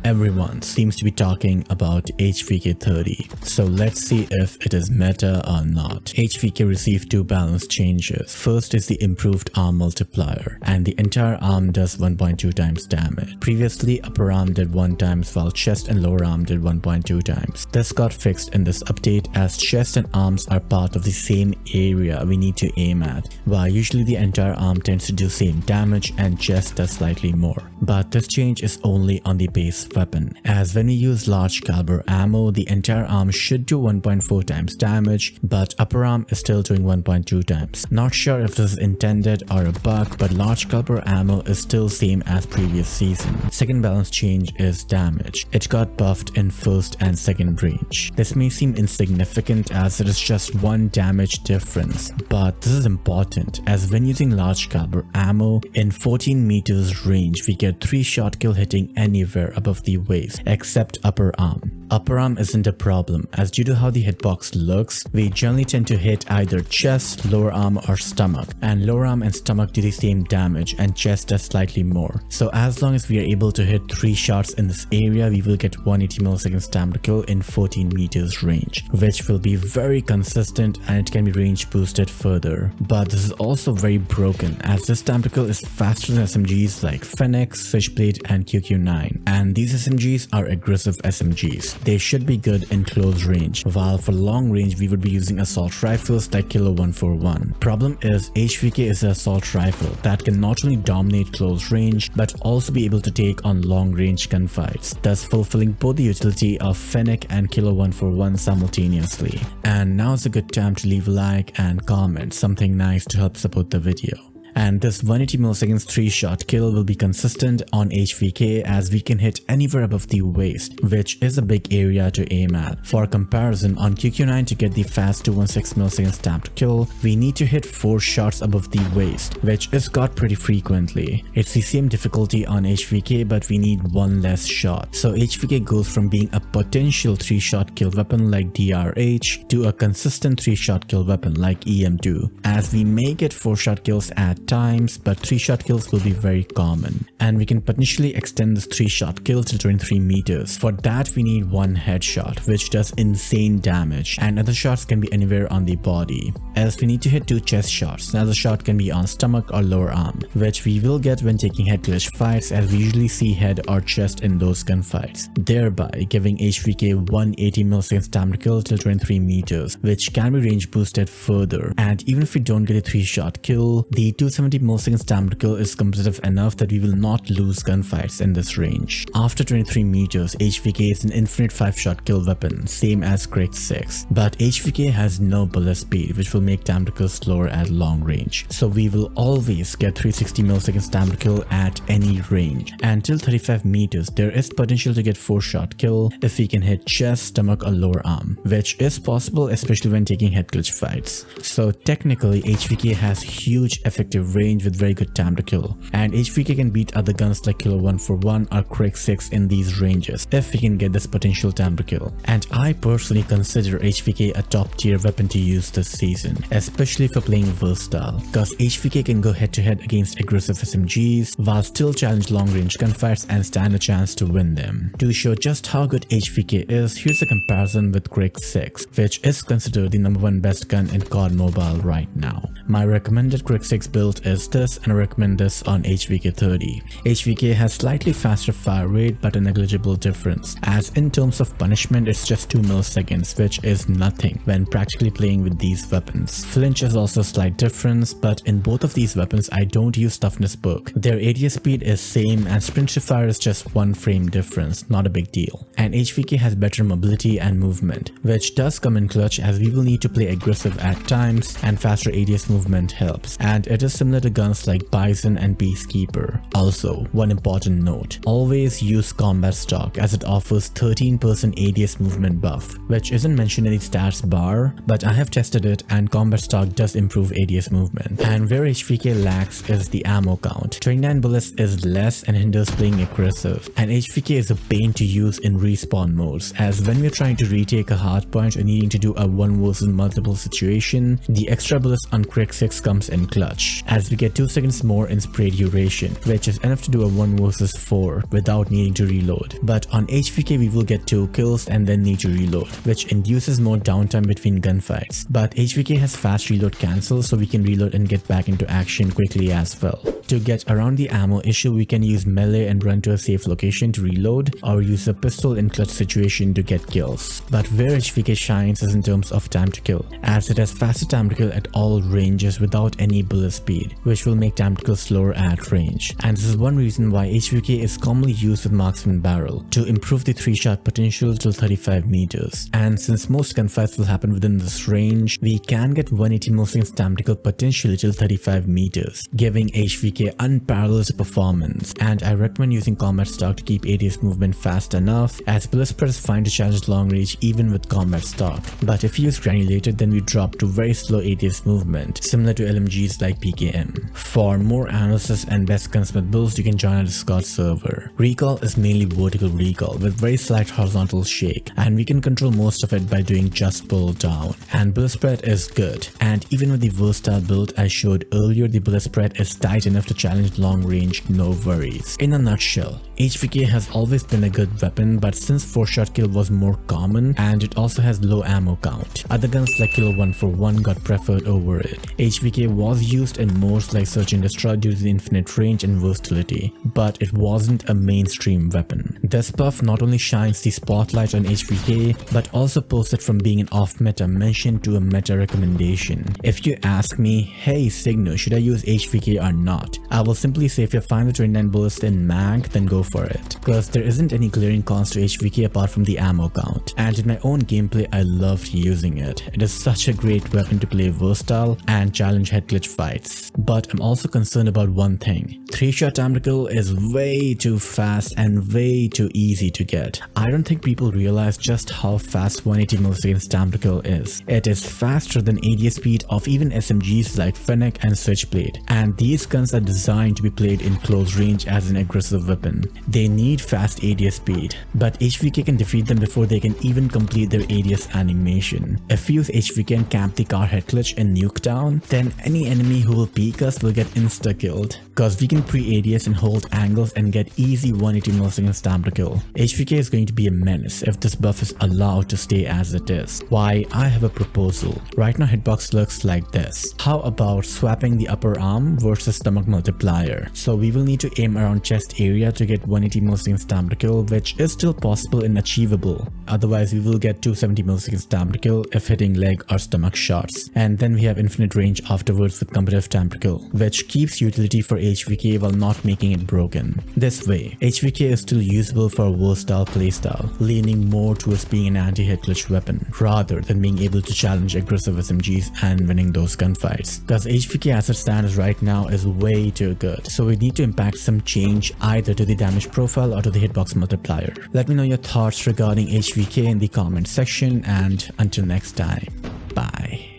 Everyone seems to be talking about HVK30, so let's see if it is meta or not. HVK received two balance changes. First is the improved arm multiplier, and the entire arm does 1.2 times damage. Previously, upper arm did 1 times while chest and lower arm did 1.2 times. This got fixed in this update as chest and arms are part of the same area we need to aim at, while usually the entire arm tends to do same damage and chest does slightly more. But this change is only on the base weapon, as when we use large caliber ammo, the entire arm should do 1.4 times damage, but upper arm is still doing 1.2 times. Not sure if this is intended or a bug, but large caliber ammo is still same as previous season. Second balance change is damage. It got buffed in first and second range. This may seem insignificant as it is just 1 damage difference, but this is important as when using large caliber ammo in 14 meters range, we get 3 shot kill hitting anywhere above the waist except upper arm. Upper arm isn't a problem as due to how the hitbox looks, we generally tend to hit either chest, lower arm or stomach, and lower arm and stomach do the same damage and chest does slightly more. So as long as we are able to hit 3 shots in this area, we will get 180 milliseconds time to kill in 14 meters range, which will be very consistent and it can be range boosted further. But this is also very broken as this time to kill is faster than SMGs like Phoenix, Switchblade and QQ9, and these SMGs are aggressive SMGs. They should be good in close range, while for long range we would be using assault rifles like Kilo 141. Problem is HVK is an assault rifle that can not only dominate close range but also be able to take on long range gunfights, thus fulfilling both the utility of Fennec and Kilo 141 simultaneously. And now is a good time to leave a like and comment something nice to help support the video. And this 180 milliseconds 3-shot kill will be consistent on HVK as we can hit anywhere above the waist, which is a big area to aim at. For comparison, on QQ9 to get the fast 216 milliseconds tap to kill, we need to hit 4 shots above the waist, which is got pretty frequently. It's the same difficulty on HVK but we need 1 less shot. So HVK goes from being a potential 3-shot kill weapon like DRH to a consistent 3-shot kill weapon like EM2, as we may get 4-shot kills at times, but 3-shot kills will be very common, and we can potentially extend this 3-shot kill to 23 meters. For that we need 1 headshot which does insane damage, and other shots can be anywhere on the body. Else we need to hit 2 chest shots. Another shot can be on stomach or lower arm, which we will get when taking head glitch fights as we usually see head or chest in those gunfights, thereby giving HVK 180 milliseconds time to kill till 23 meters, which can be range boosted further. And even if we don't get a 3-shot kill, the 270 milliseconds time to kill is competitive enough that we will not lose gunfights in this range. After 23 meters, HVK is an infinite 5-shot kill weapon, same as Krig-6, but HVK has no bullet speed which will make time to kill slower at long range. So we will always get 360 milliseconds time to kill at any range. And till 35 meters, there is potential to get 4-shot kill if we can hit chest, stomach or lower arm, which is possible especially when taking head glitch fights. So technically HVK has huge effective range with very good time to kill, and HVK can beat other guns like Kilo 141 or Krig-6 in these ranges if we can get this potential time to kill. And I personally consider HVK a top tier weapon to use this season, especially for playing versatile, cause HVK can go head to head against aggressive SMGs while still challenge long range gunfights and stand a chance to win them. To show just how good HVK is, here's a comparison with Krig-6, which is considered the #1 best gun in COD Mobile right now. My recommended Krig-6 build is this, and I recommend this on HVK30. HVK has slightly faster fire rate but a negligible difference, as in terms of punishment it's just 2 milliseconds, which is nothing when practically playing with these weapons. Flinch is also a slight difference, but in both of these weapons I don't use toughness perk. Their ADS speed is same and sprint to fire is just 1 frame difference, not a big deal. And HVK has better mobility and movement, which does come in clutch as we will need to play aggressive at times and faster ADS movement helps, and it is similar to guns like Bison and Peacekeeper. Also, one important note, always use combat stock as it offers 13% ADS movement buff, which isn't mentioned in the stats bar, but I have tested it and combat stock does improve ADS movement. And where HVK lacks is the ammo count. 29 bullets is less and hinders playing aggressive, and HVK is a pain to use in respawn modes, as when we're trying to retake a hardpoint or needing to do a 1 versus multiple situation, the extra bullets on Krig-6 comes in clutch. as we get 2 seconds more in spray duration, which is enough to do a 1 versus 4 without needing to reload. But on HVK we will get 2 kills and then need to reload, which induces more downtime between gunfights. But HVK has fast reload cancel, so we can reload and get back into action quickly as well. To get around the ammo issue, we can use melee and run to a safe location to reload, or use a pistol in clutch situation to get kills. But where HVK shines is in terms of time to kill, as it has faster time to kill at all ranges without any bullet speed, which will make time to kill slower at range. And this is one reason why HVK is commonly used with marksman barrel, to improve the 3-shot potential till 35 meters. And since most gunfights will happen within this range, we can get 180 milliseconds time to kill potentially till 35 meters, giving HVK unparalleled performance. And I recommend using combat stock to keep ADS movement fast enough, as bullet spread is fine to challenge long range even with combat stock. But if you use granulated, then we drop to very slow ADS movement, similar to LMGs like PKM. For more analysis and best Gunsmith builds, you can join our Discord server. Recoil is mainly vertical recoil with very slight horizontal shake, and we can control most of it by doing just pull down. And bullet spread is good, and even with the versatile build I showed earlier, the bullet spread is tight enough to challenge long range, no worries. In a nutshell, HVK has always been a good weapon, but since 4-shot kill was more common and it also has low ammo count, other guns like Killer 141 got preferred over it. HVK was used in modes like Search and Destroy due to the infinite range and versatility, but it wasn't a mainstream weapon. This buff not only shines the spotlight on HVK, but also pulls it from being an off-meta mention to a meta recommendation. If you ask me, hey Cygnoux, should I use HVK or not? I will simply say if you find the 29 bullets in mag, then go for it, because there isn't any glaring cons to HVK apart from the ammo count. And in my own gameplay, I loved using it. It is such a great weapon to play versatile and challenge head glitch fights. But I'm also concerned about one thing. 3-shot time to kill is way too fast and way too easy to get. I don't think people realize just how fast 180 milliseconds time to kill is. It is faster than ADS speed of even SMGs like Fennec and Switchblade, and these guns are designed to be played in close range as an aggressive weapon. They need fast ADS speed, but HVK can defeat them before they can even complete their ADS animation. If we use HVK and camp the car head glitch in Nuketown, then any enemy who will peek us will get insta-killed, cause we can pre-ADS and hold angles and get easy 180 milliseconds time to kill. HVK is going to be a menace if this buff is allowed to stay as it is. Why, I have a proposal. Right now hitbox looks like this. How about swapping the upper arm versus stomach multiplier? So we will need to aim around chest area to get 180 milliseconds time to kill, which is still possible and achievable. Otherwise we will get 270 milliseconds time to kill if hitting leg or stomach shots. And then we have infinite range afterwards with competitive time to kill, which keeps utility for HVK while not making it broken. This way, HVK is still usable for a versatile playstyle, leaning more towards being an anti-head glitch weapon, rather than being able to challenge aggressive SMGs and winning those gunfights. Because HVK as it stands right now is way too good, so we need to impact some change either to the damage profile or to the hitbox multiplier. Let me know your thoughts regarding HVK in the comment section, and until next time, bye.